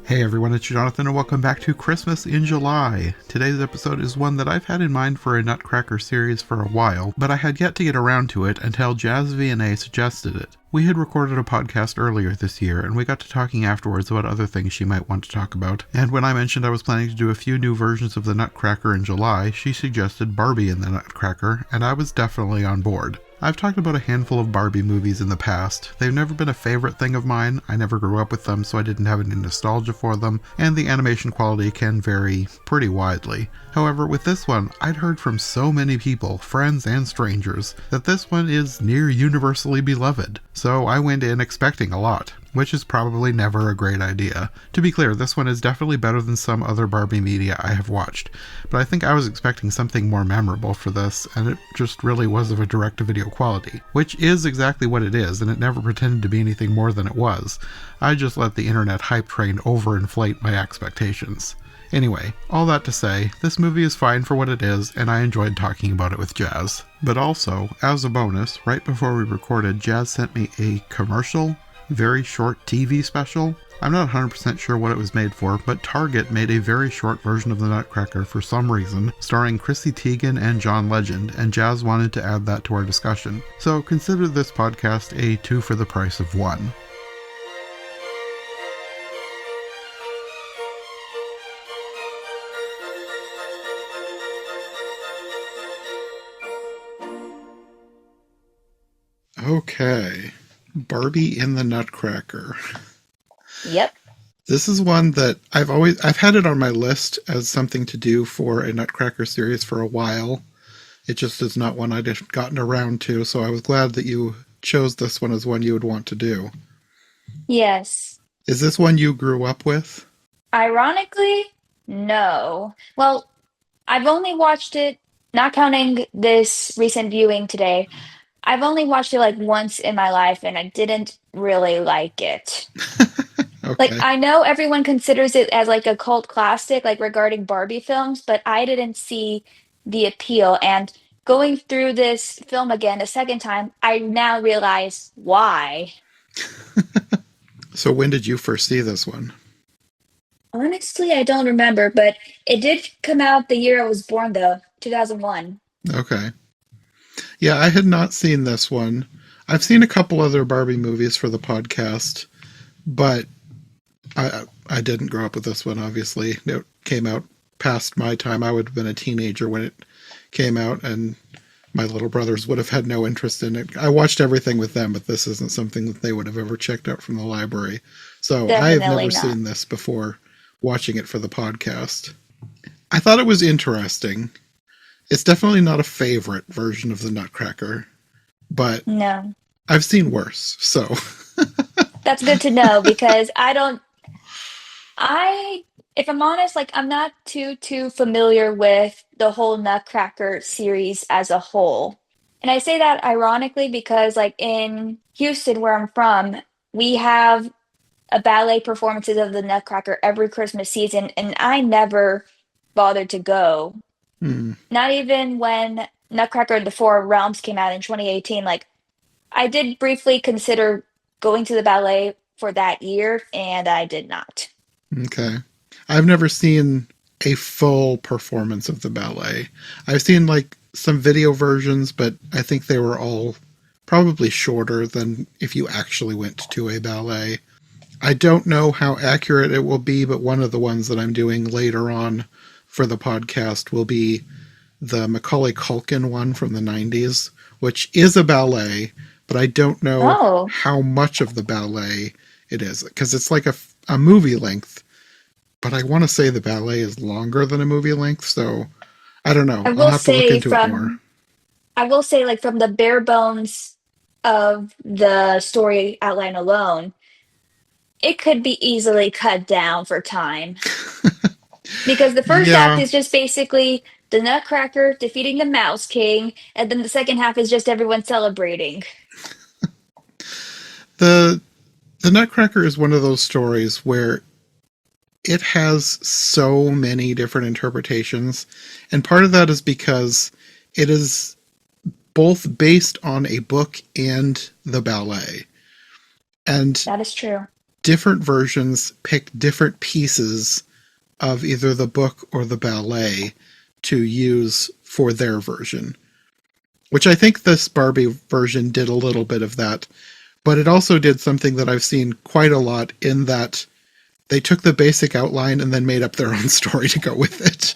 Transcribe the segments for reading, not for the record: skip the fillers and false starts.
Hey everyone, it's Jonathan and welcome back to Christmas in July. Today's episode is one that I've had in mind for a Nutcracker series for a while, but I had yet to get around to it until Jaz Vianey suggested it. We had recorded a podcast earlier this year, and we got to talking afterwards about other things she might want to talk about, and when I mentioned I was planning to do a few new versions of the Nutcracker in July, she suggested Barbie in the Nutcracker, and I was definitely on board. I've talked about a handful of Barbie movies in the past. They've never been a favorite thing of mine. I never grew up with them, so I didn't have any nostalgia for them, and the animation quality can vary pretty widely. However, with this one, I'd heard from so many people, friends and strangers, that this one is near universally beloved. So I went in expecting a lot, which is probably never a great idea. To be clear, this one is definitely better than some other Barbie media I have watched, but I think I was expecting something more memorable for this, and it just really was of a direct-to-video quality, which is exactly what it is, and it never pretended to be anything more than it was. I just let the internet hype train overinflate my expectations. Anyway, all that to say, this movie is fine for what it is, and I enjoyed talking about it with Jaz. But also, as a bonus, right before we recorded, Jaz sent me a commercial, very short TV special. I'm not 100% sure what it was made for, but Target made a very short version of the Nutcracker for some reason, starring Chrissy Teigen and John Legend, and Jaz wanted to add that to our discussion. So consider this podcast a 2 for the price of 1. Okay, Barbie in the Nutcracker. Yep. This is one that I've had it on my list as something to do for a Nutcracker series for a while. It just is not one I'd gotten around to, so I was glad that you chose this one as one you would want to do. Yes. Is this one you grew up with? Ironically, no. Well, I've only watched it, not counting this recent viewing today. I've only watched it like once in my life and I didn't really like it. Like, Okay. I know everyone considers it as like a cult classic, like regarding Barbie films, but I didn't see the appeal. And going through this film again a second time, I now realize why. So when did you first see this one? Honestly, I don't remember, but it did come out the year I was born, though, 2001. Okay. Yeah, I had not seen this one. I've seen a couple other Barbie movies for the podcast, but I didn't grow up with this one, obviously. It came out past my time. I would have been a teenager when it came out, and my little brothers would have had no interest in it. I watched everything with them, but this isn't something that they would have ever checked out from the library. So I have Definitely never not. seen this before watching it for the podcast. I thought it was interesting. It's definitely not a favorite version of the Nutcracker, but No. I've seen worse, so. That's good to know because I don't, I, if I'm honest, like I'm not too familiar with the whole Nutcracker series as a whole. And I say that ironically because like in Houston, where I'm from, we have a ballet performances of the Nutcracker every Christmas season, and I never bothered to go. Hmm, Not even when Nutcracker the Four Realms came out in 2018. Like, I did briefly consider going to the ballet for that year, and I did not. okay. I've never seen a full performance of the ballet. I've seen like some video versions, but I think they were all probably shorter than if you actually went to a ballet. I don't know how accurate it will be, but one of the ones that I'm doing later on for the podcast will be the Macaulay Culkin one from the 90s, which is a ballet, but I don't know Oh, how much of the ballet it is because it's like a movie length, but I want to say the ballet is longer than a movie length, so I don't know. I I'll will have to look say into it more. like from the bare bones of the story outline alone, it could be easily cut down for time. Because the first act Yeah, is just basically the Nutcracker defeating the Mouse King, and then the second half is just everyone celebrating. the the Nutcracker is one of those stories where it has so many different interpretations, and part of that is because it is both based on a book and the ballet. And That is true. different versions pick different pieces of either the book or the ballet to use for their version, which I think this Barbie version did a little bit of that. But it also did something that I've seen quite a lot, in that they took the basic outline and then made up their own story to go with it.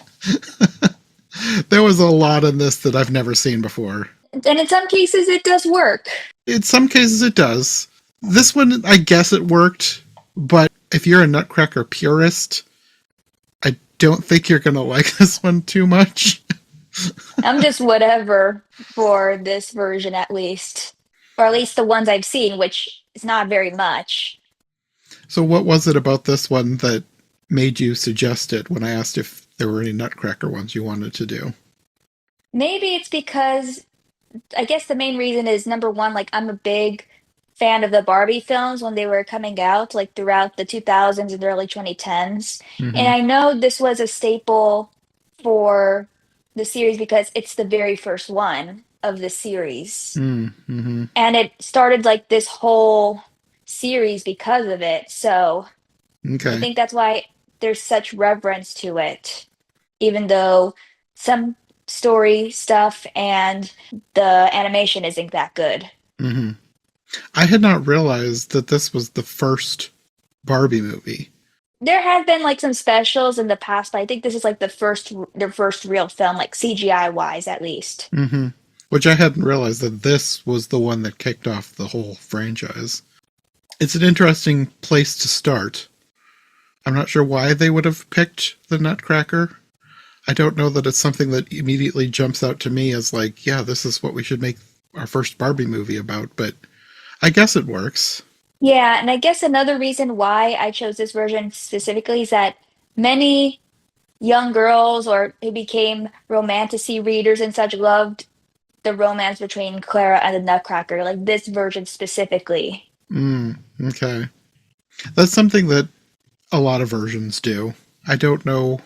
There was a lot in this that I've never seen before. And in some cases, it does work. In some cases, it does. This one, I guess it worked, but if you're a Nutcracker purist, I don't think you're going to like this one too much. I'm just whatever for this version, at least. Or at least the ones I've seen, which is not very much. So what was it about this one that made you suggest it when I asked if there were any Nutcracker ones you wanted to do? Maybe it's because I guess the main reason is number one, like I'm a big fan of the Barbie films when they were coming out, like throughout the 2000s and early 2010s. And Mm-hmm. I know this was a staple for the series because it's the very first one of the series. Mm-hmm. And it started like this whole series because of it. So I Okay. think that's why there's such reverence to it, even though some story stuff and the animation isn't that good. Mm-hmm. I had not realized that this was the first Barbie movie. There have been like some specials in the past, but I think this is like their first real film, like CGI wise at least. Mm-hmm. Which I hadn't realized that this was the one that kicked off the whole franchise. It's an interesting place to start. I'm not sure why they would have picked the Nutcracker. I don't know that it's something that immediately jumps out to me as like, yeah, this is what we should make our first Barbie movie about, but I guess it works. Yeah, and I guess another reason why I chose this version specifically is that many young girls or who became romantasy readers and such loved the romance between Clara and the Nutcracker, like this version specifically. Okay. That's something that a lot of versions do. I don't know.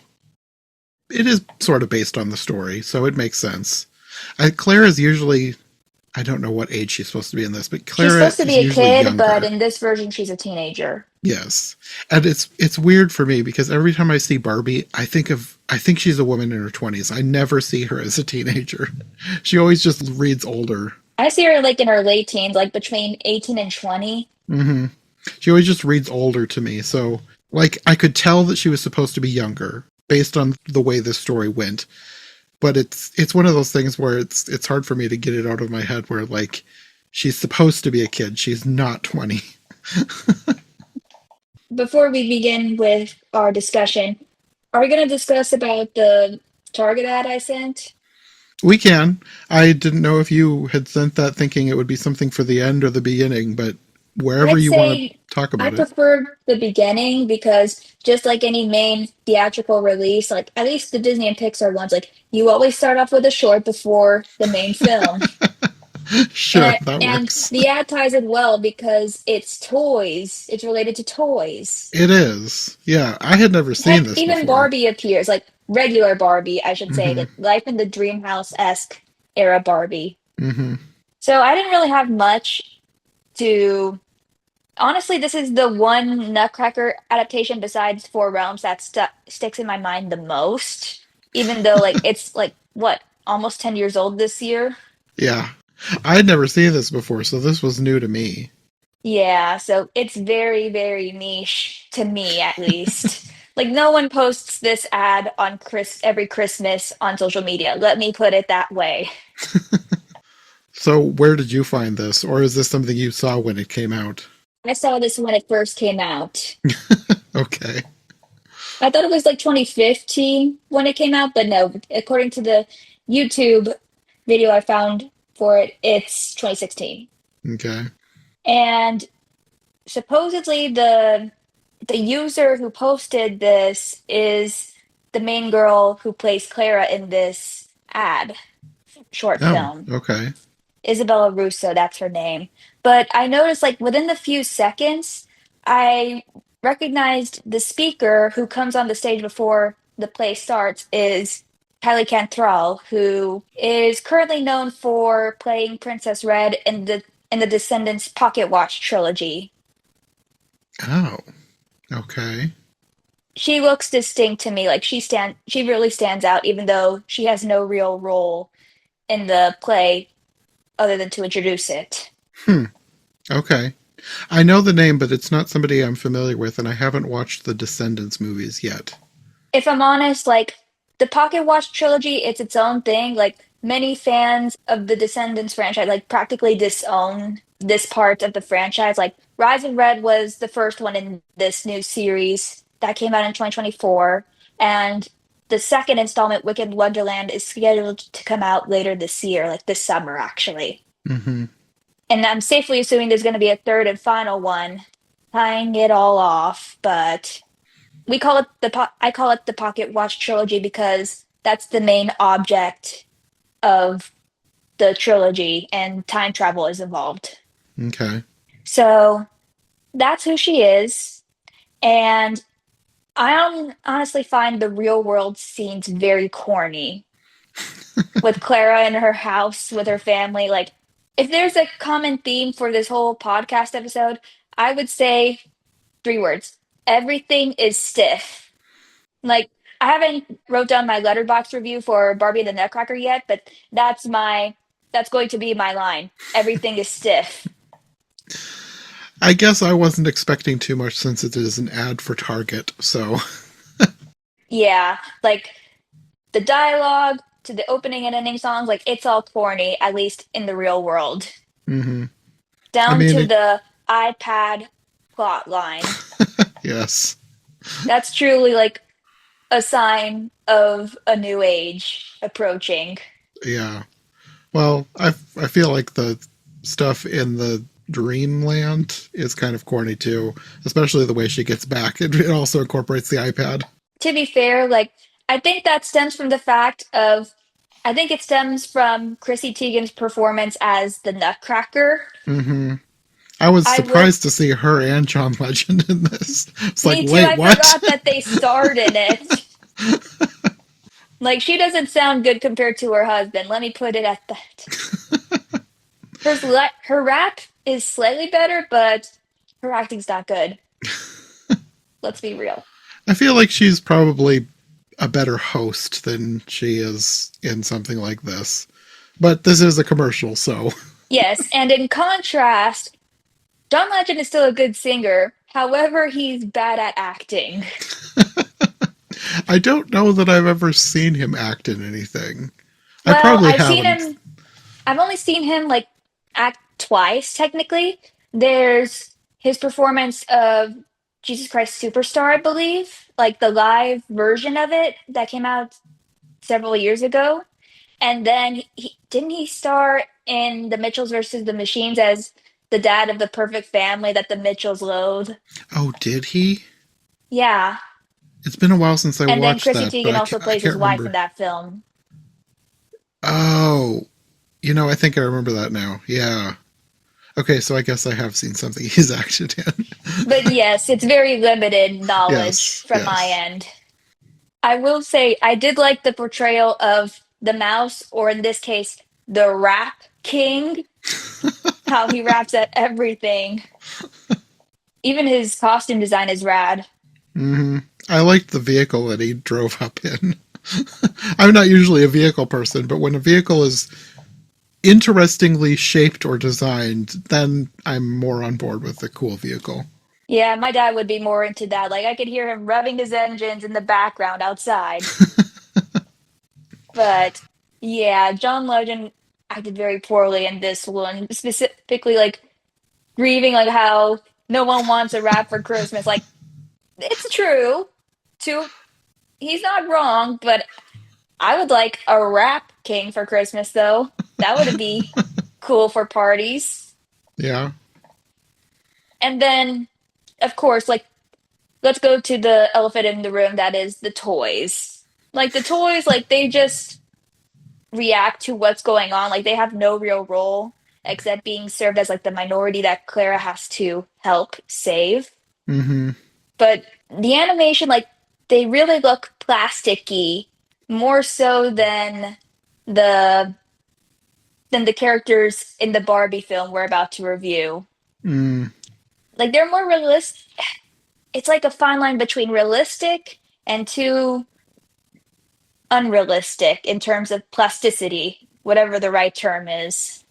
It is sort of based on the story, so it makes sense. Claire is usually, I don't know what age she's supposed to be in this, but She's Clara supposed to is be a usually kid, but younger. in this version, she's a teenager. Yes. And it's weird for me because every time I see Barbie, I think she's a woman in her 20s. I never see her as a teenager. She always just reads older. I see her like in her late teens, like between 18 and 20. Hmm. She always just reads older to me. So, like, I could tell that she was supposed to be younger based on the way this story went. But it's one of those things where it's hard for me to get it out of my head where like she's supposed to be a kid. She's not 20. Before we begin with our discussion, are we going to discuss about the Target ad I sent? We can. I didn't know if you had sent that thinking it would be something for the end or the beginning, but wherever I'd you want to say talk I about it. prefer the beginning because just like any main theatrical release, like at least the Disney and Pixar ones, like you always start off with a short before the main film. Sure, that And works. the ad ties it well because it's toys. It's related to toys. It is. Yeah, I had never seen Heck, this even before. Barbie appears, like regular Barbie, I should say, Hmm. like Life in the Dreamhouse-esque era Barbie. Hmm. So I didn't really have much to. Honestly, this is the one Nutcracker adaptation besides Four Realms that sticks in my mind the most, even though like it's like what, almost 10 years old this year. Yeah. I had never seen this before, so this was new to me. Yeah, so it's very, very niche to me at least. Like no one posts this ad on every Christmas on social media. Let me put it that way. So, where did you find this? Or is this something you saw when it came out? I saw this when it first came out. Okay. I thought it was like 2015 when it came out, but no, according to the YouTube video I found for it, it's 2016. Okay. And supposedly the user who posted this is the main girl who plays Clara in this ad short Oh, film. okay. Isabella Russo, that's her name. But I noticed like within the few seconds, I recognized the speaker who comes on the stage before the play starts is Kylie Cantrell, who is currently known for playing Princess Red in the Descendants Pocket Watch trilogy. Oh, okay. She looks distinct to me. Like she really stands out, even though she has no real role in the play other than to introduce it. Hmm. Okay. I know the name, but it's not somebody I'm familiar with, and I haven't watched the Descendants movies yet. If I'm honest, like the Pocket Watch trilogy, it's its own thing. Like many fans of the Descendants franchise, like practically disown this part of the franchise. Like Rise of Red was the first one in this new series that came out in 2024, and the second installment, Wicked Wonderland, is scheduled to come out later this year, like this summer, actually. Mm-hmm. And I'm safely assuming there's going to be a third and final one, tying it all off, but we call it I call it the Pocket Watch trilogy because that's the main object of the trilogy, and time travel is involved. Okay. So that's who she is, and honestly find the real world scenes very corny with Clara in her house with her family. Like, if there's a common theme for this whole podcast episode, I would say three words: everything is stiff. Like, I haven't wrote down my letterbox review for Barbie and the Nutcracker yet, but that's going to be my line. Everything is stiff. I guess I wasn't expecting too much since it is an ad for Target, so. Yeah, like the dialogue to the opening and ending songs, like it's all corny, at least in the real world. Mm-hmm. I Down mean, to the iPad plot line. yes. That's truly like a sign of a new age approaching. Yeah. Well, I feel like the stuff in the Dreamland is kind of corny too, especially the way she gets back. It also incorporates the iPad. To be fair, like I think that stems from the fact of I think it stems from Chrissy Teigen's performance as the Nutcracker. Mm-hmm. I was I will. surprised to see her and John Legend in this. It's like, Me too. wait, I what? forgot that they starred in it. Like she doesn't sound good compared to her husband. Let me put it at that. Her rap is slightly better, but her acting's not good. Let's be real. I feel like she's probably a better host than she is in something like this. But this is a commercial, so. Yes, and in contrast, John Legend is still a good singer. However, he's bad at acting. I don't know that I've ever seen him act in anything. I Well, probably haven't. I've only seen him like act twice, technically. There's his performance of Jesus Christ Superstar, I believe, like the live version of it that came out several years ago. And then didn't he star in The Mitchells versus the Machines as the dad of the perfect family that the Mitchells loathe? Oh, did he? Yeah. It's been a while since I And then watched Chrissy that, but Teigen also I plays his can't wife in remember. that film. Oh, I think I remember that now. Yeah. Okay, so I guess I have seen something he's acted in. But yes, it's very limited knowledge Yes, from my yes. end. I will say I did like the portrayal of the mouse, or in this case, the rap king, how he raps at everything. Even his costume design is rad. Hmm. I liked the vehicle that he drove up in. I'm not usually a vehicle person, but when a vehicle is interestingly shaped or designed, then I'm more on board with the cool vehicle. Yeah, my dad would be more into that. Like I could hear him revving his engines in the background outside. But yeah, John Legend acted very poorly in this one, specifically like grieving like how no one wants a rap for Christmas. Like it's true. To He's not wrong, but I would like a rap king for Christmas though. That would be cool for parties. Yeah. And then of course, like let's go to the elephant in the room that is the toys. Like the toys, like they just react to what's going on. Like they have no real role except being served as like the minority that Clara has to help save. Hmm. But the animation, like they really look plasticky more so the than the characters in the Barbie film we're about to review. Mm. Like they're more realistic. It's like a fine line between realistic and too unrealistic in terms of plasticity, whatever the right term is.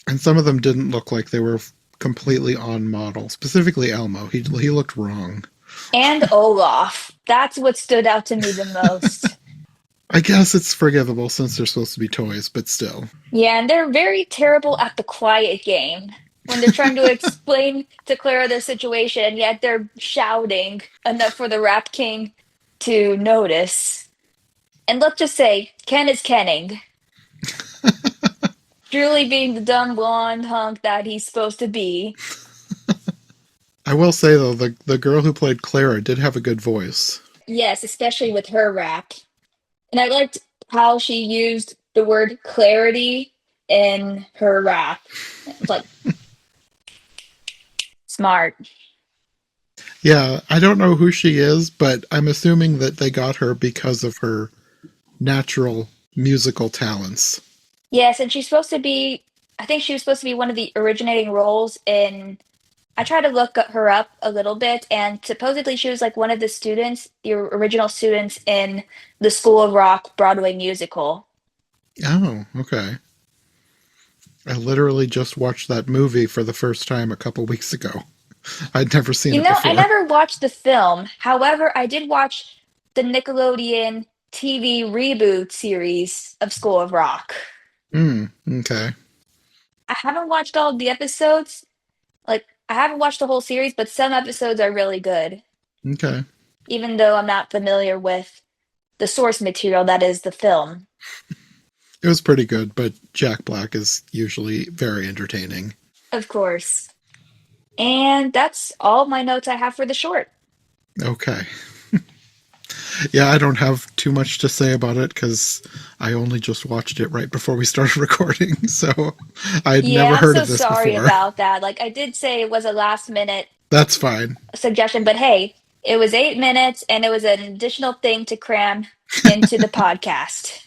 And some of them didn't look like they were completely on model. Specifically Elmo. He looked wrong. And Olaf. That's what stood out to me the most. I guess it's forgivable since they're supposed to be toys, but still. Yeah, and they're very terrible at the quiet game. When they're trying to explain to Clara their situation, yet they're shouting enough for the Rap King to notice. And let's just say, Ken is Kenning. Truly being the dumb blonde hunk that he's supposed to be. I will say though, the girl who played Clara did have a good voice. Yes, especially with her rap. And I liked how she used the word clarity in her rap. It's like smart. Yeah, I don't know who she is, but I'm assuming that they got her because of her natural musical talents. Yes, and she's supposed to be, I think she was supposed to be one of the originating roles in, I tried to look her up a little bit, and supposedly she was like one of the students, the original students in the School of Rock Broadway musical. Oh, okay. I literally just watched that movie for the first time a couple weeks ago. I'd never seen You it know, I before. never watched the film. However, I did watch the Nickelodeon TV reboot series of School of Rock. Okay. I haven't watched all of the episodes. Like, I haven't watched the whole series, but some episodes are really good, Okay. even though I'm not familiar with the source material that is the film. It was pretty good, but Jack Black is usually very entertaining. Of course. And that's all my notes I have for the short. Okay. Yeah, I don't have too much to say about it because I only just watched it right before we started recording, so I had never Yeah, I'm heard so of this sorry before. about that. Like, I did say it was a last minute That's fine. suggestion, but hey, it was 8 minutes and it was an additional thing to cram into the podcast.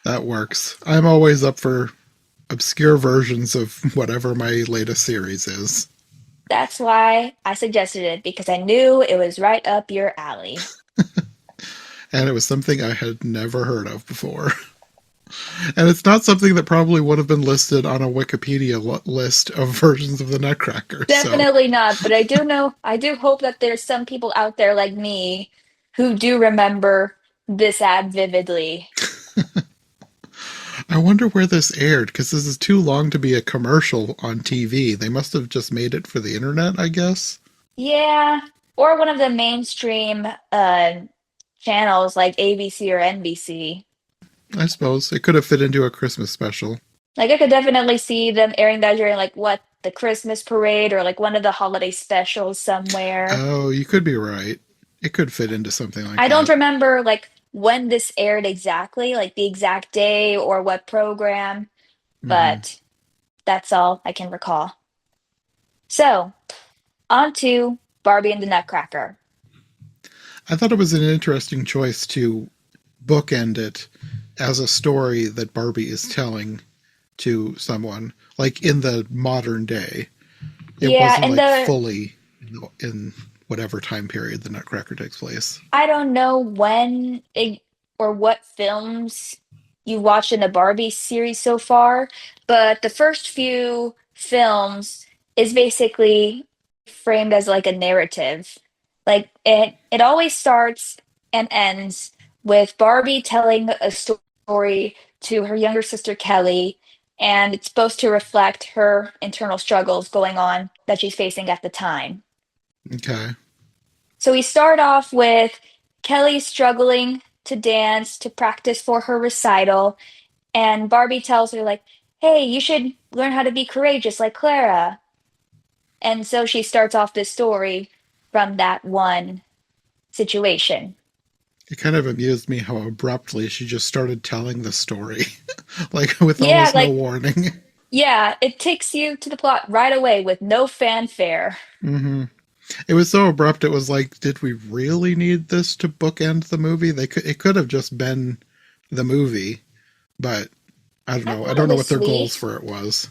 That works. I'm always up for obscure versions of whatever my latest series is. That's why I suggested it because I knew it was right up your alley. And it was something I had never heard of before. And it's not something that probably would have been listed on a Wikipedia list of versions of the Nutcracker. So Definitely not, but I do know, I do hope that there's some people out there like me who do remember this ad vividly. I wonder where this aired because this is too long to be a commercial on TV. They must have just made it for the internet, I guess. Yeah, or one of the mainstream channels like ABC or NBC. I suppose it could have fit into a Christmas special. Like I could definitely see them airing that during like what, the Christmas parade or like one of the holiday specials somewhere. Oh, you could be right. It could fit into something like I don't that. remember like when this aired exactly, like the exact day or what program, Hmm. but that's all I can recall. So, on to Barbie and the Nutcracker. I thought it was an interesting choice to bookend it as a story that Barbie is telling to someone, like in the modern day. It Yeah, wasn't and like the fully in whatever time period the Nutcracker takes place. I don't know when it, or what films you watched in the Barbie series so far, but the first few films is basically framed as like a narrative. Like it always starts and ends with Barbie telling a story to her younger sister Kelly, and it's supposed to reflect her internal struggles going on that she's facing at the time. Okay. So we start off with Kelly struggling to dance to practice for her recital, and Barbie tells her, like, hey, you should learn how to be courageous like Clara. And so she starts off this story from that one situation. It kind of amused me how abruptly she just started telling the story, like with Yeah, almost no like, warning. yeah, it takes you to the plot right away with no fanfare. Hmm. It was so abrupt. It was like, did we really need this to bookend the movie? It could have just been the movie, but I don't I know. I thought it don't know was what their goals sweet. for it was.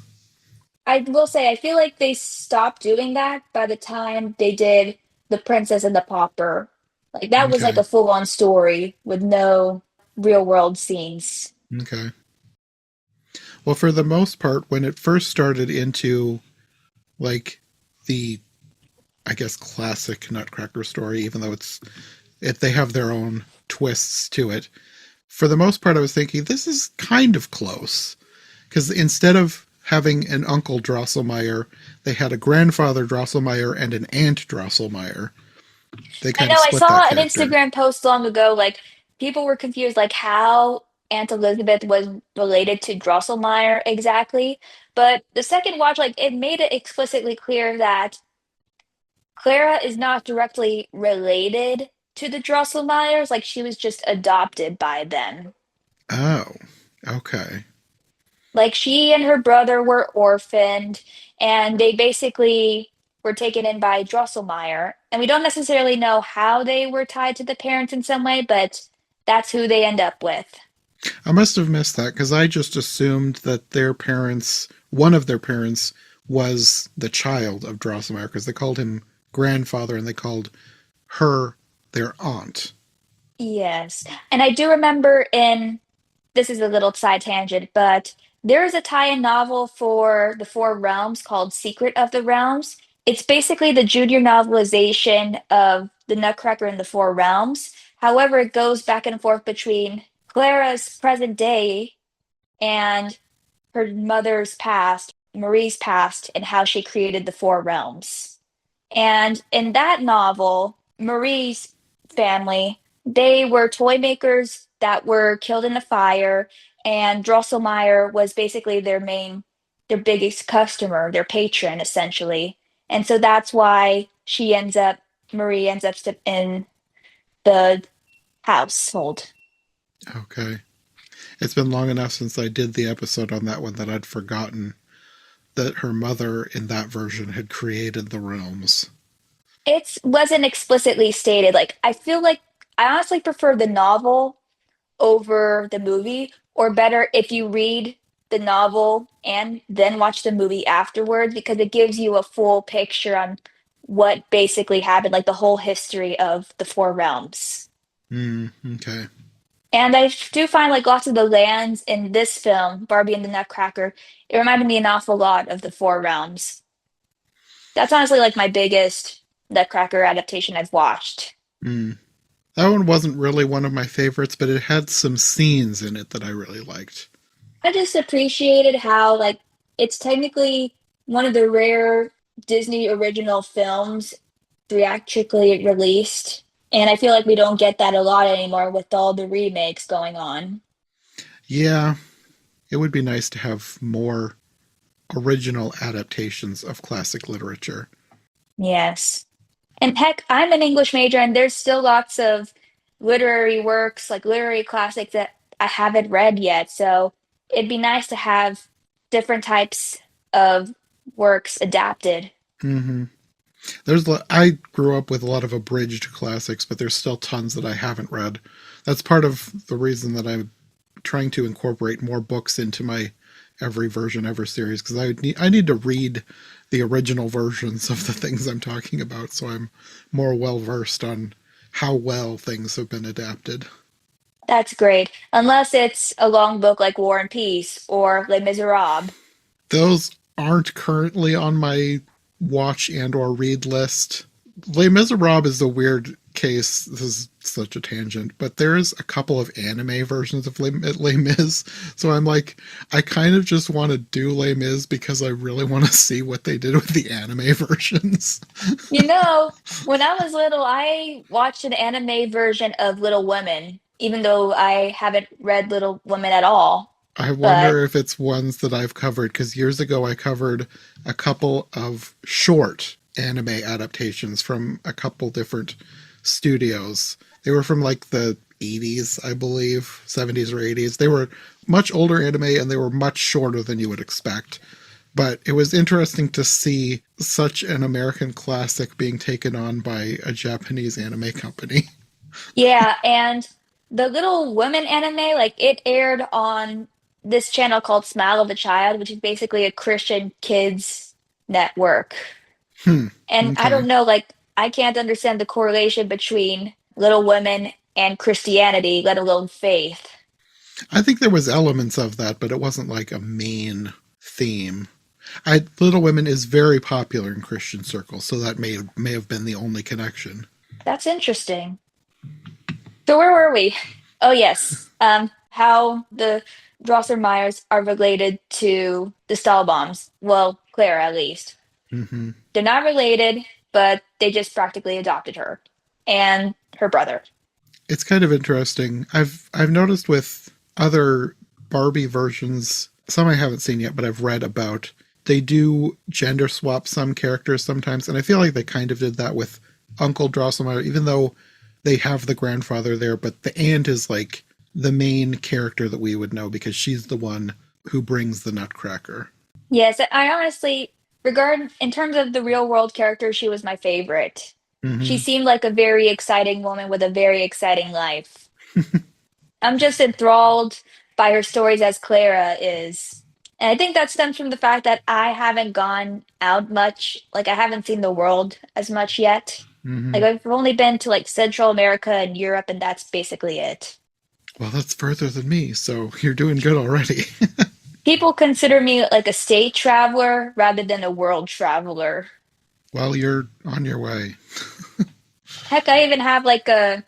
I will say, I feel like they stopped doing that by the time they did The Princess and the Pauper. Like, that was like Okay. a full-on story with no real-world scenes. Okay. Well, for the most part, when it first started into like the, I guess, classic Nutcracker story, even though they have their own twists to it. For the most part, I was thinking this is kind of close because instead of having an uncle Drosselmeyer, they had a grandfather Drosselmeyer and an aunt Drosselmeyer. They I kind of know I split that saw an character. Instagram post long ago, like people were confused, like how Aunt Elizabeth was related to Drosselmeyer exactly. But the second watch, like it made it explicitly clear that Clara is not directly related to the Drosselmeyers, like she was just adopted by them. Oh, okay. Like she and her brother were orphaned, and they basically were taken in by Drosselmeyer. And we don't necessarily know how they were tied to the parents in some way, but that's who they end up with. I must have missed that because I just assumed that their parents, one of their parents, was the child of Drosselmeyer because they called him grandfather and they called her their aunt. Yes. And I do remember in this is a little side tangent, but there is a tie-in novel for the Four Realms called Secret of the Realms. It's basically the junior novelization of the Nutcracker in the Four Realms. However, it goes back and forth between Clara's present day and her mother's past, Marie's past, and how she created the Four Realms. And in that novel, Marie's family, they were toy makers that were killed in a fire, and Drosselmeyer was basically their biggest customer, their patron, essentially. And so that's why Marie ends up in the household. Okay. It's been long enough since I did the episode on that one that I'd forgotten that her mother in that version had created the realms. It wasn't explicitly stated. Like, I feel like I honestly prefer the novel over the movie, or better if you read the novel and then watch the movie afterwards, because it gives you a full picture on what basically happened, like the whole history of the Four Realms. Okay. And I do find like lots of the lands in this film, Barbie and the Nutcracker, it reminded me an awful lot of the Four Realms. That's honestly like my biggest Nutcracker adaptation I've watched. Mm. That one wasn't really one of my favorites, but it had some scenes in it that I really liked. I just appreciated how like it's technically one of the rare Disney original films theatrically released. And I feel like we don't get that a lot anymore with all the remakes going on. Yeah, it would be nice to have more original adaptations of classic literature. Yes. And heck, I'm an English major and there's still lots of literary works, like literary classics that I haven't read yet. So it'd be nice to have different types of works adapted. hmm I grew up with a lot of abridged classics, but there's still tons that I haven't read. That's part of the reason that I'm trying to incorporate more books into my every version ever series because I need to read the original versions of the things I'm talking about so I'm more well versed on how well things have been adapted. That's great. Unless it's a long book like War and Peace or Les Miserables. Those aren't currently on my watch and or read list. Les Miserables is a weird case. This is such a tangent, but there is a couple of anime versions of Les Mis. So I'm like, I kind of just want to do Les Mis because I really want to see what they did with the anime versions. You know, when I was little, I watched an anime version of Little Women, even though I haven't read Little Women at all. I But wonder if it's ones that I've covered because years ago I covered a couple of short anime adaptations from a couple different studios. They were from like the 80s, I believe, 70s or 80s. They were much older anime and they were much shorter than you would expect. But it was interesting to see such an American classic being taken on by a Japanese anime company. yeah, and the Little Women anime, like it aired on this channel called Smile of a Child, which is basically a Christian kids network. Hmm. And I Okay. don't know, like, I can't understand the correlation between Little Women and Christianity, let alone faith. I think there was elements of that, but it wasn't like a main theme. Little Women is very popular in Christian circles, so that may have been the only connection. That's interesting. So where were we? Oh yes. How the Drosselmeyers are related to the Stahlbaums. Well, Claire at least. Hmm. They're not related, but they just practically adopted her and her brother. It's kind of interesting. I've noticed with other Barbie versions, some I haven't seen yet, but I've read about. They do gender swap some characters sometimes, and I feel like they kind of did that with Uncle Drosselmeyer, even though they have the grandfather there, but the aunt is like the main character that we would know because she's the one who brings the Nutcracker. Yes, I honestly regard in terms of the real world character, she was my favorite. She Hmm. seemed like a very exciting woman with a very exciting life. I'm just enthralled by her stories as Clara is. And I think that stems from the fact that I haven't gone out much. Like, I haven't seen the world as much yet. Hmm. Like, I've only been to like Central America and Europe, and that's basically it. Well, that's further than me, so you're doing good already. People consider me like a state traveler rather than a world traveler. Well, you're on your way. Heck, I even have like a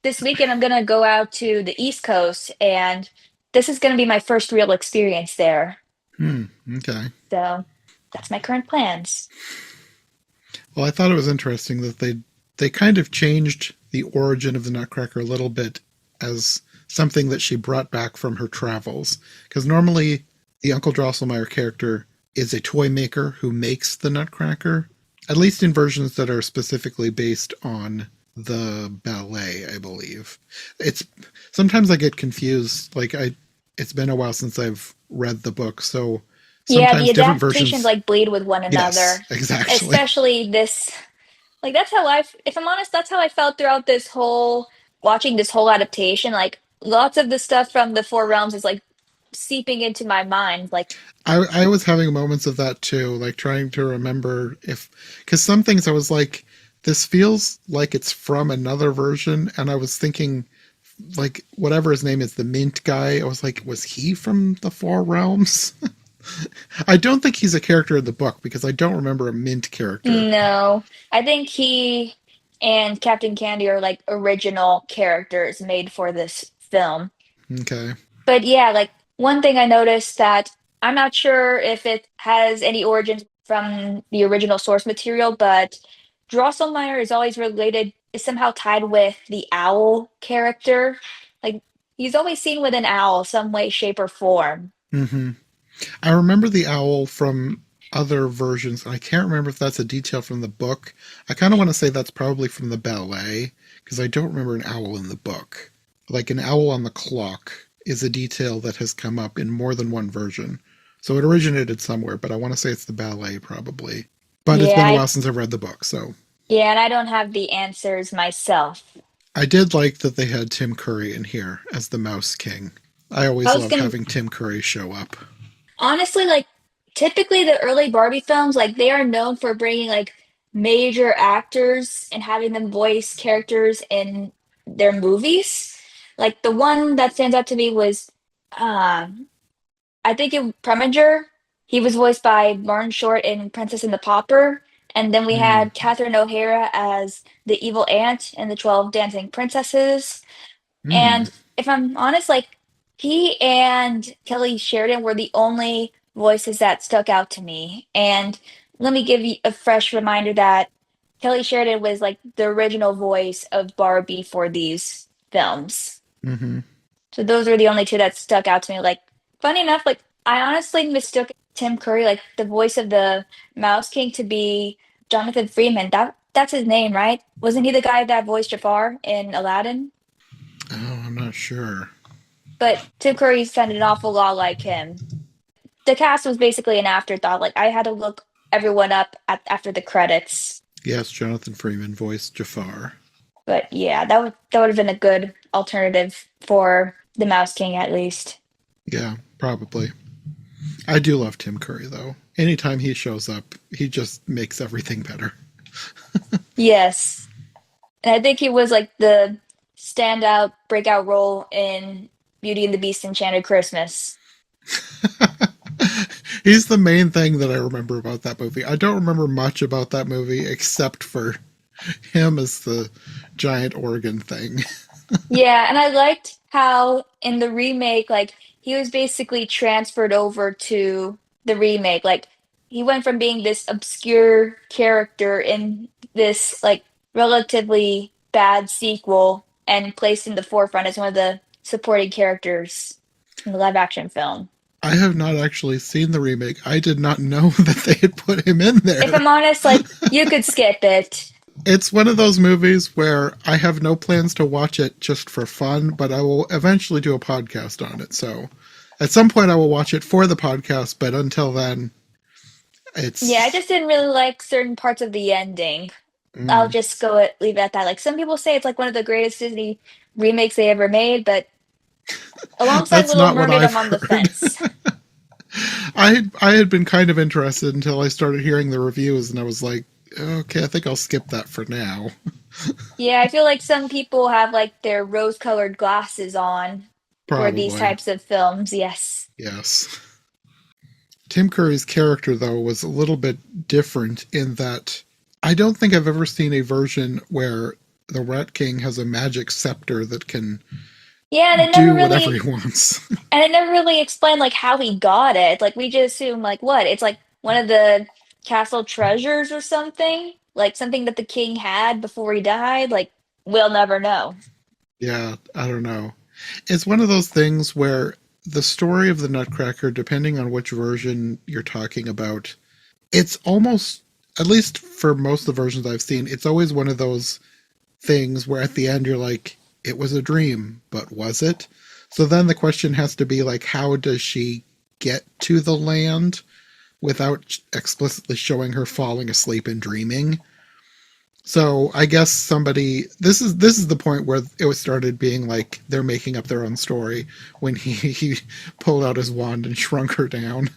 this weekend I'm gonna go out to the East Coast, and this is gonna be my first real experience there. Hmm. Okay. So that's my current plans. Well, I thought it was interesting that they kind of changed the origin of the Nutcracker a little bit as something that she brought back from her travels. Because normally the Uncle Drosselmeyer character is a toy maker who makes the Nutcracker, at least in versions that are specifically based on the ballet, I believe. It's sometimes I get confused. It's been a while since I've read the book, so Yeah, the sometimes different adaptations versions. like bleed with one Yes, another. exactly. Especially this, like that's how if I'm honest, that's how I felt throughout this whole watching this whole adaptation. Like lots of the stuff from the Four Realms is like seeping into my mind. Like, I was having moments of that too, like trying to remember if, because some things I was like, this feels like it's from another version, and I was thinking, like, whatever his name is, the Mint guy, I was like, was he from the Four Realms? I don't think he's a character in the book because I don't remember a Mint character. no, I think he and Captain Candy are like original characters made for this film. Okay. But yeah, like one thing I noticed that I'm not sure if it has any origins from the original source material, but Drosselmeyer is always related, is somehow tied with the owl character. Like he's always seen with an owl, some way, shape, or form. Hmm. I remember the owl from other versions. I can't remember if that's a detail from the book. I kind of want to say that's probably from the ballet because I don't remember an owl in the book. Like an owl on the clock is a detail that has come up in more than one version. So it originated somewhere, but I want to say it's the ballet probably. But it's Yeah, been a while since I've read the book, so yeah, and I don't have the answers myself. I did like that they had Tim Curry in here as the Mouse King. I I always was love gonna having Tim Curry show up. honestly, like typically the early Barbie films, like they are known for bringing like major actors and having them voice characters in their movies. Like the one that stands out to me was, um, I think it Preminger. He was voiced by Martin Short in Princess and the Pauper, and then we Hmm. had Catherine O'Hara as the evil aunt in the 12 Dancing Princesses. Hmm. And if I'm honest, like he and Kelly Sheridan were the only voices that stuck out to me. And let me give you a fresh reminder that Kelly Sheridan was like the original voice of Barbie for these films. Hmm. So those are the only two that stuck out to me. Like, funny enough, like I honestly mistook Tim Curry, like the voice of the Mouse King, to be Jonathan Freeman. That's his name, right? Wasn't he the guy that voiced Jafar in Aladdin? Oh, I'm not sure. But Tim Curry sounded an awful lot like him. The cast was basically an afterthought. Like I had to look everyone up after the credits. Yes, Jonathan Freeman voiced Jafar. But yeah, that would have been a good alternative for the Mouse King at least. Yeah, probably. I do love Tim Curry, though. Anytime he shows up, he just makes everything better. Yes. And I think he was like the standout breakout role in Beauty and the Beast Enchanted Christmas. He's the main thing that I remember about that movie. I don't remember much about that movie except for him as the giant organ thing. Yeah, and I liked how in the remake, like he was basically transferred over to the remake. Like he went from being this obscure character in this like relatively bad sequel and placed in the forefront as one of the supporting characters in the live action film. I have not actually seen the remake. I did not know that they had put him in If there. I'm honest, like you could skip it. It's one of those movies where I have no plans to watch it just for fun, but I will eventually do a podcast on it. So at some point I will watch it for the podcast, but until then, Yeah, I it's. just didn't really like certain parts of the ending. I'll Mm, just leave it at that. Like some people say it's like one of the greatest Disney remakes they ever made, but alongside that's Little not what Mermaid, I've I'm on the heard. fence. I had been kind of interested until I started hearing the reviews, and I was like, okay, I think I'll skip that for now. Yeah, I feel like some people have like their rose-colored glasses on for these Probably. types of films. Yes. Yes. Tim Curry's character, though, was a little bit different in that I don't think I've ever seen a version where the Rat King has a magic scepter that can Yeah, and do whatever he wants. it never really explained like how he got it. Like we just assume like what? It's like one of the castle treasures or something? Like something that the king had before he died? Like we'll never know. Yeah, I don't know. It's one of those things where the story of the Nutcracker, depending on which version you're talking about, it's almost, at least for most of the versions I've seen, it's always one of those things where at the end you're like, it was a dream, but was it? So then the question has to be like, how does she get to the land without explicitly showing her falling asleep and dreaming? So I guess somebody, this is the point where it was started being like they're making up their own story when he pulled out his wand and shrunk her down.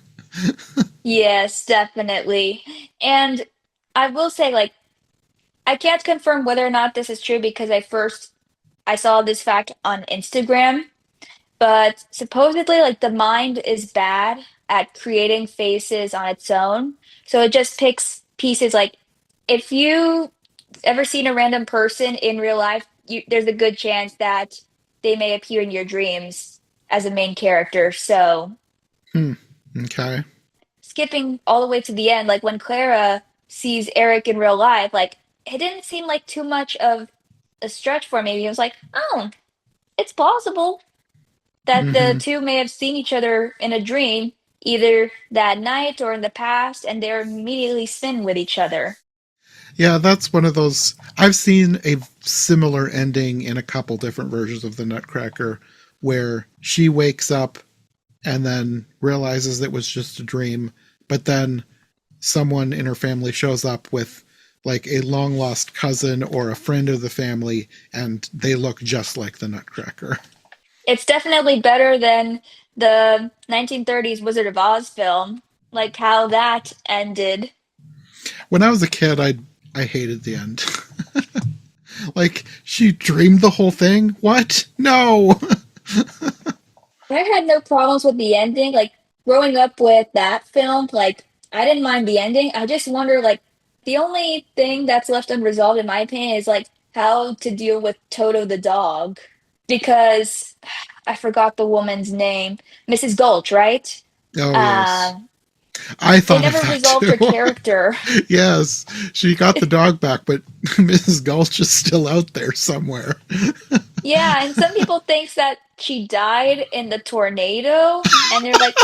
Yes, definitely. And I will say like I can't confirm whether or not this is true because I saw this fact on Instagram, but supposedly like the mind is bad at creating faces on its own. So it just picks pieces like if you ever seen a random person in real life, there's a good chance that they may appear in your dreams as a main character. So Hmm. Okay. skipping all the way to the end, like when Clara sees Eric in real life, like it didn't seem like too much of a stretch for me. It was like, oh, it's plausible that the Hmm. two may have seen each other in a dream, either that night or in the past, and they're immediately smitten with each other. Yeah, that's one of those. I've seen a similar ending in a couple different versions of the Nutcracker where she wakes up and then realizes it was just a dream, but then someone in her family shows up with like a long lost cousin or a friend of the family and they look just like the Nutcracker. It's definitely better than the 1930s Wizard of Oz film, like how that ended. When I was a kid, I hated the end. Like she dreamed the whole thing? What? No. I had no problems with the ending. Like growing up with that film, like I didn't mind the ending. I just wonder, like, the only thing that's left unresolved, in my opinion, is like how to deal with Toto the dog. Because I forgot the woman's name, Mrs. Gulch, right? Oh yes. Uh, I they thought of never that resolved too. her character. Yes, she got the dog back, but Mrs. Gulch is still out there somewhere. Yeah, and some people think that she died in the tornado, and they're like,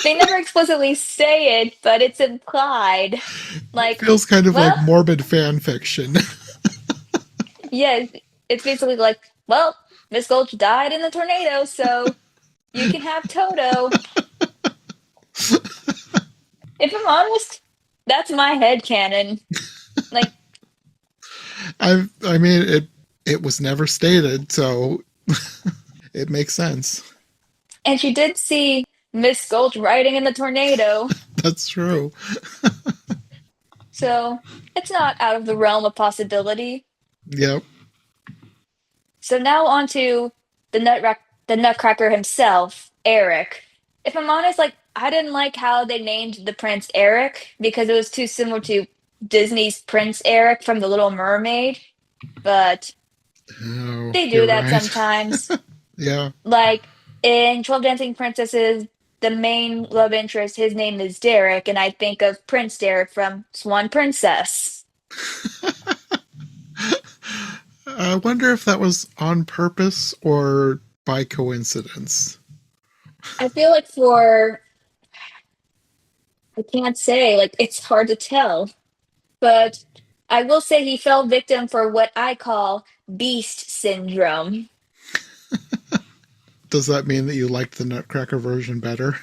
they never explicitly say it, but it's implied. It Like, feels kind of like well, morbid fan fiction. yeah, it's basically like, well, Miss Gulch died in the tornado, so you can have Toto. If I'm honest, that's my head canon. Like, I mean, It was never stated, so it makes sense. And she did see Miss Gulch riding in the tornado. That's true. So it's not out of the realm of possibility. Yep. So now on to the Nutcracker himself, Eric. If I'm honest, like I didn't like how they named the prince Eric because it was too similar to Disney's Prince Eric from The Little Mermaid. But Oh, they do you're that right. sometimes. Yeah. Like in 12 Dancing Princesses, the main love interest, his name is Derek, and I think of Prince Derek from Swan Princess. I wonder if that was on purpose or by coincidence. I feel like I can't say, like, it's hard to tell, but I will say he fell victim for what I call beast syndrome. Does that mean that you liked the Nutcracker version better?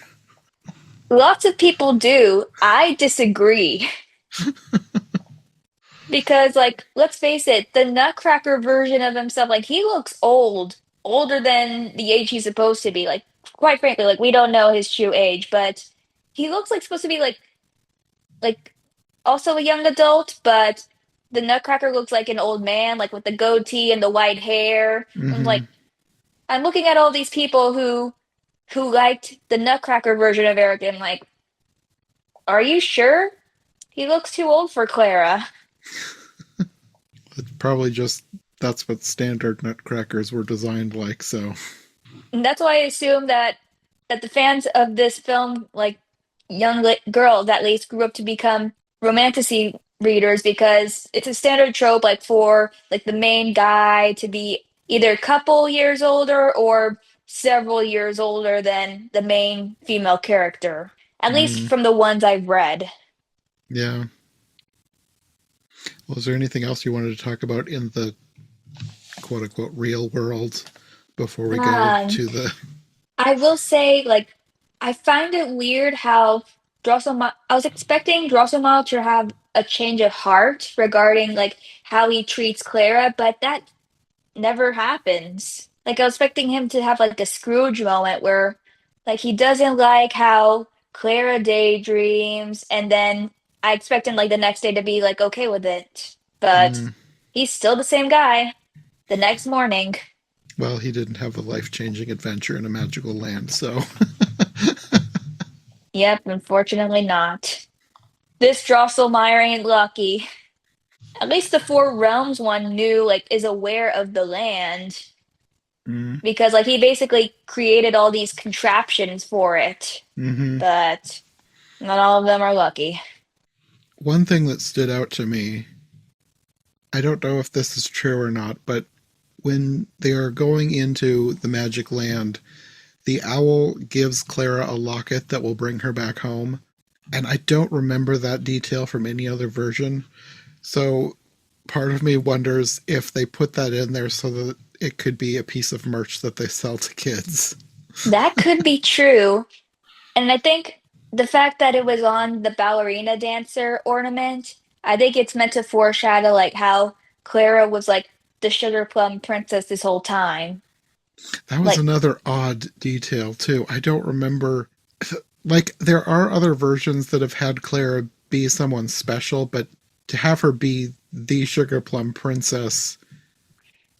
Lots of people do. I disagree. Because, like, let's face it, the Nutcracker version of himself, like, he looks old, older than the age he's supposed to be. Like, quite frankly, like, we don't know his true age, but he looks like supposed to be like also a young adult, but the Nutcracker looks like an old man, like with the goatee and the white hair. And Mm-hmm. like, I'm looking at all these people who liked the Nutcracker version of Eric, and like, are you sure? He looks too old for Clara. It's probably just that's what standard Nutcrackers were designed like, so. And that's why I assume that the fans of this film, like girls at least, grew up to become romantasy readers because it's a standard trope, like for like the main guy to be either a couple years older or several years older than the main female character. At least Mm, from the ones I've read. yeah. Well, is there anything else you wanted to talk about in the quote unquote real world before we go Um, to the. I will say, like, I find it weird how I was expecting Drosselmeyer to have a change of heart regarding like how he treats Clara, but that never happens. Like, I was expecting him to have like a Scrooge moment where like he doesn't like how Clara daydreams, and then I expect him like the next day to be like okay with it. But Mm, he's still the same guy the next morning. well, he didn't have a life changing adventure in a magical land, so. Yep, unfortunately not. This Drosselmeyer ain't lucky. At least the Four Realms one knew, like, is aware of the land Mm, because, like, he basically created all these contraptions for it. hmm. But not all of them are lucky. One thing that stood out to me, I don't know if this is true or not, but when they are going into the magic land, the owl gives Clara a locket that will bring her back home. And I don't remember that detail from any other version. So part of me wonders if they put that in there so that it could be a piece of merch that they sell to kids. That could be true. And I think the fact that it was on the ballerina dancer ornament, I think it's meant to foreshadow, like, how Clara was, like, the sugar plum princess this whole time. That was Like, another odd detail, too. I don't remember. Like, there are other versions that have had Clara be someone special, but to have her be the Sugar Plum Princess,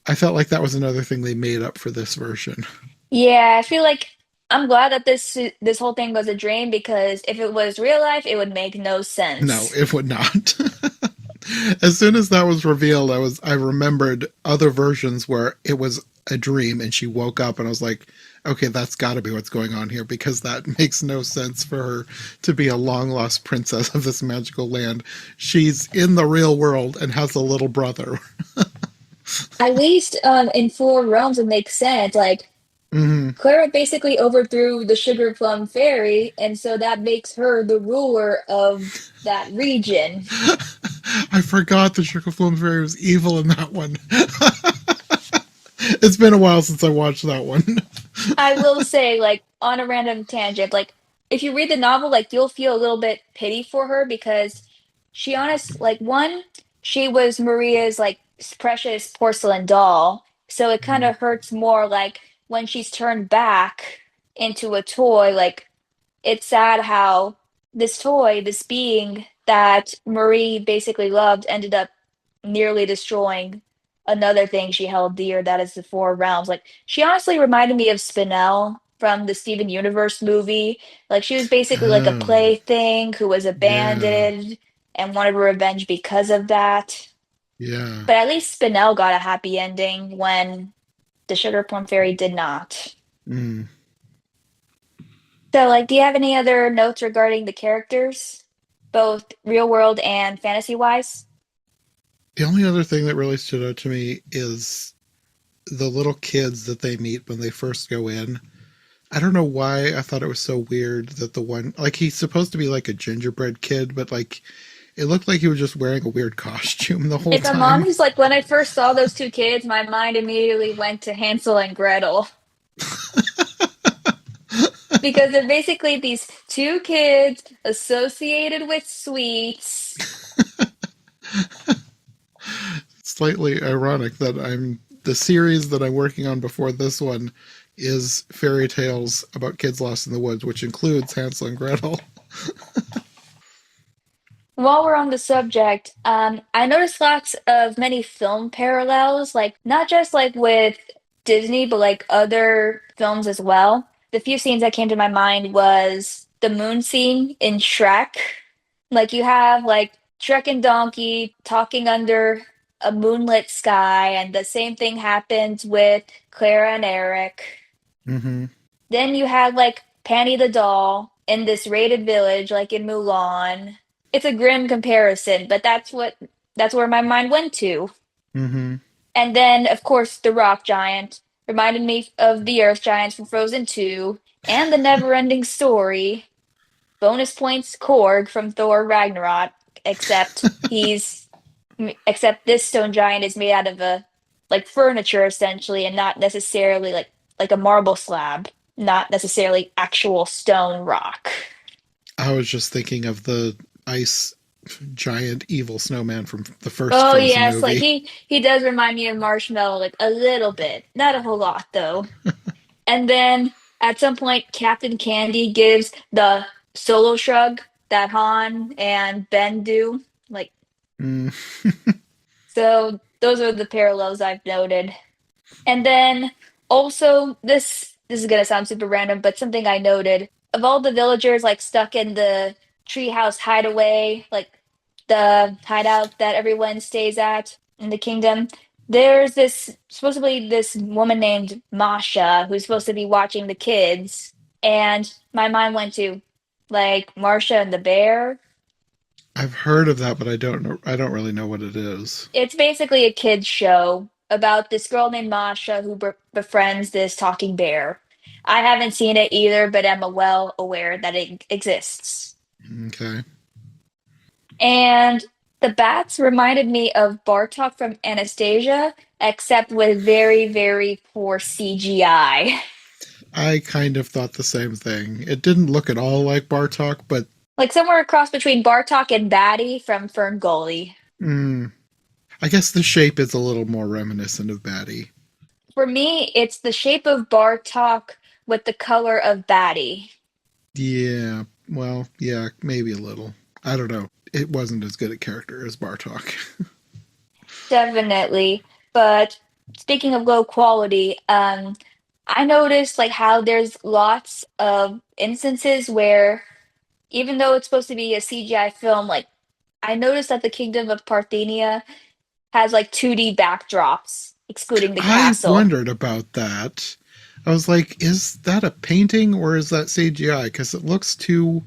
I felt like that was another thing they made up for this version. yeah, I feel like I'm glad that this whole thing was a dream because if it was real life, it would make no No, sense. it would not. As soon as that was revealed, I remembered other versions where it was a dream and she woke up and I was like, okay, that's got to be what's going on here because that makes no sense for her to be a long lost princess of this magical land. She's in the real world and has a little brother. At least in Four Realms, it makes sense. Like Hmm. Clara basically overthrew the Sugar Plum Fairy, and so that makes her the ruler of that region. I forgot the Sugar Plum Fairy was evil in that one. It's been a while since I watched that one. I will say, like, on a random tangent, like, if you read the novel, like, you'll feel a little bit pity for her because she honest, like, one, she was Maria's, like, precious porcelain doll. So it kind Mm. of hurts more like when she's turned back into a toy, like it's sad how this toy, this being that Marie basically loved, ended up nearly destroying another thing she held dear, that is the Four Realms. Like, she honestly reminded me of Spinel from the Steven Universe movie. Like, she was basically like a Oh, plaything who was yeah, abandoned and wanted revenge because of that. yeah. But at least Spinel got a happy ending when the Sugar Plum Fairy did not. Mm. So, like, do you have any other notes regarding the characters, both real world and fantasy wise? The only other thing that really stood out to me is the little kids that they meet when they first go in. I don't know why I thought it was so weird that the one, like, he's supposed to be like a gingerbread kid, but like, it looked like he was just wearing a weird costume the whole If I'm time. honest, like when I first saw those two kids, my mind immediately went to Hansel and Gretel because they're basically these two kids associated with sweets. Slightly ironic that the series that I'm working on before this one is fairy tales about kids lost in the woods, which includes Hansel and Gretel. While we're on the subject, I noticed lots of many film parallels, like not just like with Disney, but like other films as well. The few scenes that came to my mind was the moon scene in Shrek. Like you have like Shrek and Donkey talking under a moonlit sky, and the same thing happens with Clara and Eric. Mm-hmm. Then you have like Panny the doll in this raided village, like in Mulan. It's a grim comparison, but that's where my mind went to. Mm-hmm. And then, of course, the rock giant reminded me of the earth giants from Frozen 2 and the never-ending story. Bonus points Korg from Thor Ragnarok, except this stone giant is made out of a like furniture essentially and not necessarily like a marble slab, not necessarily actual stone rock. I was just thinking of the ice giant evil snowman from the first Oh Frozen yes, like movie. he does remind me of Marshmallow like a little bit, not a whole lot though. And then at some point Captain Candy gives the solo shrug that Han and Ben do. Like Mm. so those are the parallels I've noted. And then also this is gonna sound super random, but something I noted of all the villagers like stuck in the treehouse hideaway, like the hideout that everyone stays at in the kingdom, there's this supposedly this woman named Masha who's supposed to be watching the kids, and my mind went to like Marsha and the bear. I've heard of that, but I don't know. I don't really know what it is. It's basically a kids show about this girl named Masha who befriends this talking bear. I haven't seen it either, but I'm well aware that it exists. Okay. And the bats reminded me of Bartok from Anastasia, except with very, very poor CGI. I kind of thought the same thing. It didn't look at all like Bartok, but Like somewhere across between Bartok and Batty from Fern Gully. mm, I guess the shape is a little more reminiscent of Batty. For me, it's the shape of Bartok with the color of Batty. Yeah, well, yeah, maybe a little. I don't know. It wasn't as good a character as Bartok. Definitely. But speaking of low quality, I noticed like how there's lots of instances where even though it's supposed to be a CGI film, like I noticed that the Kingdom of Parthenia has like 2D backdrops, excluding the I castle. wondered about that. I was like, is that a painting or is that CGI? Because it looks too,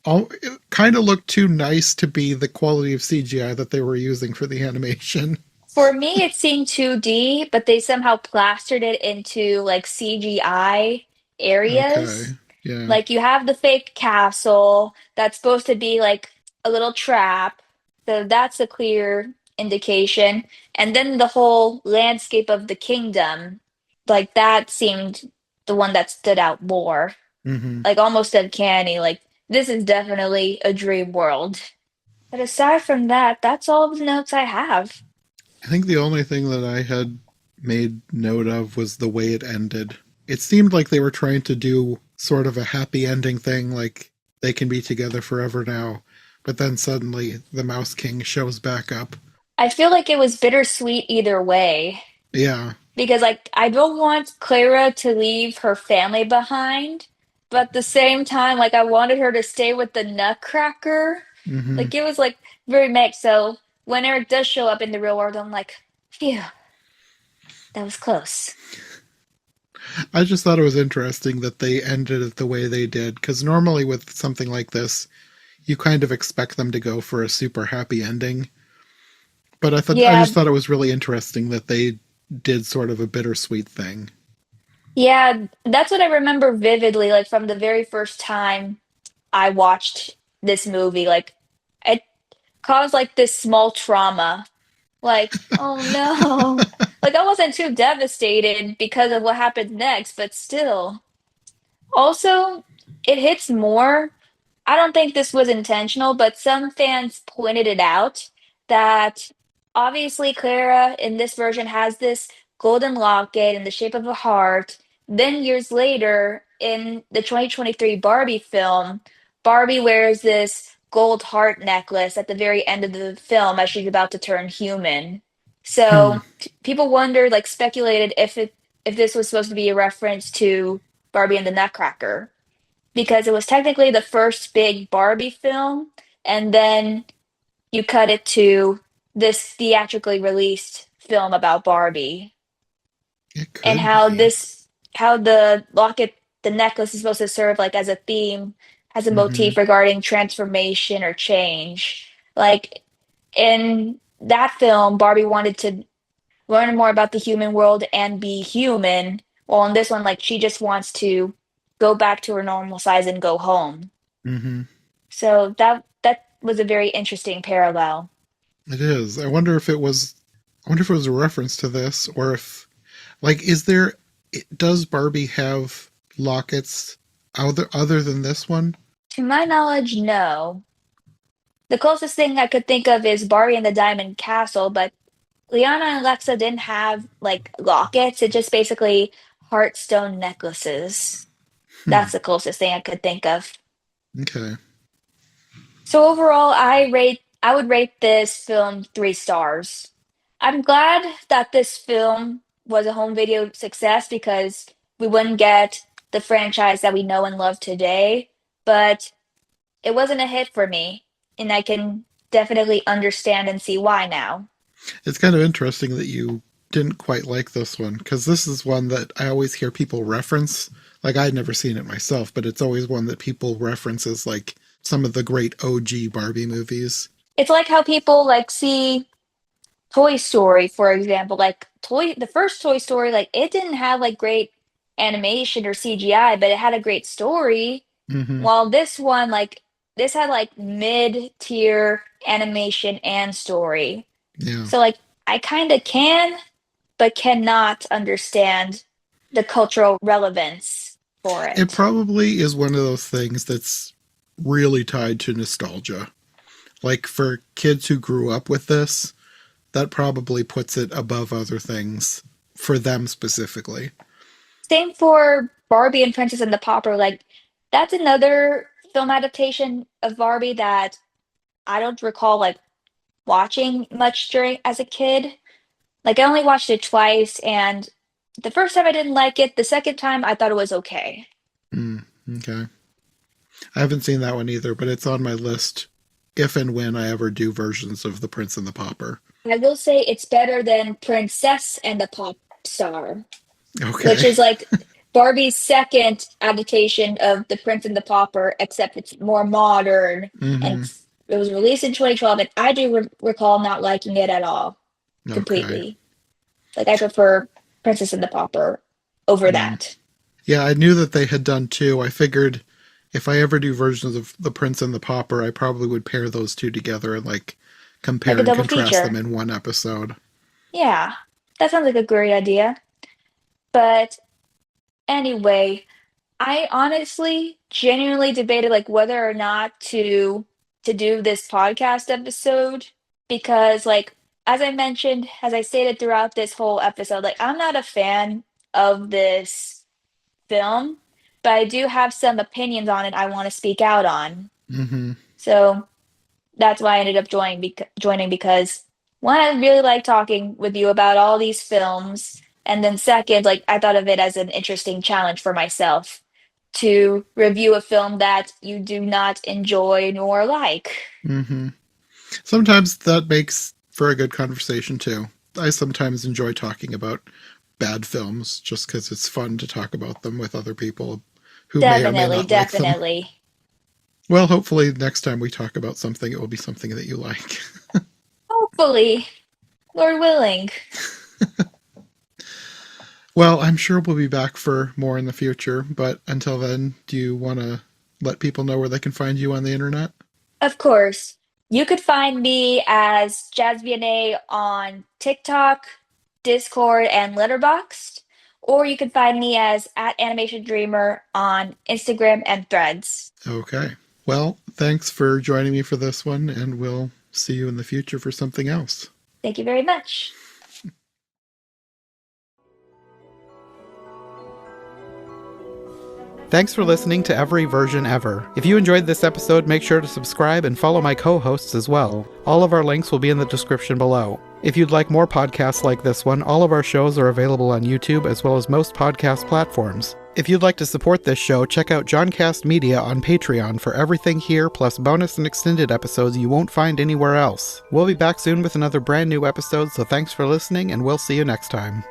it kind of looked too nice to be the quality of CGI that they were using for the animation. For me, it seemed 2D, but they somehow plastered it into like CGI Okay, areas. yeah. Like you have the fake castle that's supposed to be like a little trap. So that's a clear indication. And then the whole landscape of the kingdom, like that seemed the one that stood out more. Hmm. Like almost uncanny. Like this is definitely a dream world. But aside from that, that's all of the notes I have. I think the only thing that I had made note of was the way it ended. It seemed like they were trying to do sort of a happy ending thing, like they can be together forever now. But then suddenly the Mouse King shows back up. I feel like it was bittersweet either way Yeah. because like I don't want Clara to leave her family behind, but at the same time like I wanted her to stay with the Nutcracker. Hmm. Like it was like very mixed. So when Eric does show up in the real world, I'm like, phew, that was close. I just thought it was interesting that they ended it the way they did, because normally with something like this, you kind of expect them to go for a super happy ending. But I Yeah, just thought it was really interesting that they did sort of a bittersweet thing. yeah, that's what I remember vividly, like from the very first time I watched this movie. Like it caused like this small trauma. Like, oh no. Like I wasn't too devastated because of what happened next, but still. Also, it hits more. I don't think this was intentional, but some fans pointed it out that obviously Clara in this version has this golden locket in the shape of a heart. Then years later, in the 2023 Barbie film, Barbie wears this gold heart necklace at the very end of the film as she's about to turn human. Hmm. So people wondered, like speculated if this was supposed to be a reference to Barbie and the Nutcracker because it was technically the first big Barbie film, and then you cut it to this theatrically released film about Barbie It and could be. how the locket, the necklace is supposed to serve like as a theme, as a Hmm. motif regarding transformation or change. Like in that film, Barbie wanted to learn more about the human world and be human. Well, in this one, like she just wants to go back to her normal size and go home. Hmm. So that was a very interesting parallel. It is. I wonder if it was a reference to this, or if, like, is there, does Barbie have lockets other than this one? To my knowledge, no. The closest thing I could think of is Barbie and the Diamond Castle, but Liana and Alexa didn't have like lockets. It just basically heartstone necklaces. Hmm. That's the closest thing I could think of. Okay. So overall, I would rate this film 3 stars. I'm glad that this film was a home video success because we wouldn't get the franchise that we know and love today, but it wasn't a hit for me, and I can definitely understand and see why now. It's kind of interesting that you didn't quite like this one, because this is one that I always hear people reference. Like, I'd never seen it myself, but it's always one that people reference as like some of the great OG Barbie movies. It's like how people like see Toy Story, for example, like the first Toy Story, like it didn't have like great animation or CGI, but it had a great story. Hmm. While this one, like this had like mid-tier animation and story. Yeah. So like I kind of can, but cannot understand the cultural relevance for It it. probably is one of those things that's really tied to nostalgia. Like, for kids who grew up with this, that probably puts it above other things for them specifically. Same for Barbie and Princess and the Pauper. Like that's another film adaptation of Barbie that I don't recall like watching much during as a kid. Like I only watched it twice, and the first time I didn't like it. The second time I thought it was okay. Mm, okay. I haven't seen that one either, but it's on my list if and when I ever do versions of The Prince and the Pauper. I will say it's better than Princess and the Pop Star, which Okay. is like Barbie's second adaptation of The Prince and the Pauper, except it's more modern and Hmm. it was released in 2012, and I do recall not liking it at all, Okay. completely. Like I prefer Princess and the Pauper over Mm. that. Yeah, I knew that they had done two. I figured if I ever do versions of The Prince and the Pauper, I probably would pair those two together and like Like compare a and double contrast them feature. in one episode. Yeah, that sounds like a great idea. But anyway, I honestly genuinely debated like whether or not to do this podcast episode because like as I mentioned, as I stated throughout this whole episode, like I'm not a fan of this film, but I do have some opinions on it I want to speak out on. Mm-hmm. So that's why I ended up joining because one, I really like talking with you about all these films, and then second, like I thought of it as an interesting challenge for myself to review a film that you do not enjoy nor like. Mm-hmm. Sometimes that makes for a good conversation too. I sometimes enjoy talking about bad films just because it's fun to talk about them with other people who may or may Definitely, not like them. definitely. Well, hopefully next time we talk about something, it will be something that you like. Hopefully, Lord willing. Well, I'm sure we'll be back for more in the future, but until then, do you want to let people know where they can find you on the internet? Of course, you could find me as Jaz Vianey on TikTok, Discord, and Letterboxd, or you can find me as at Animation Dreamer on Instagram and Threads. Okay. Well, thanks for joining me for this one, and we'll see you in the future for something else. Thank you very much. Thanks for listening to Every Version Ever. If you enjoyed this episode, make sure to subscribe and follow my co-hosts as well. All of our links will be in the description below. If you'd like more podcasts like this one, all of our shows are available on YouTube as well as most podcast platforms. If you'd like to support this show, check out Johncast Media on Patreon for everything here, plus bonus and extended episodes you won't find anywhere else. We'll be back soon with another brand new episode, so thanks for listening, and we'll see you next time.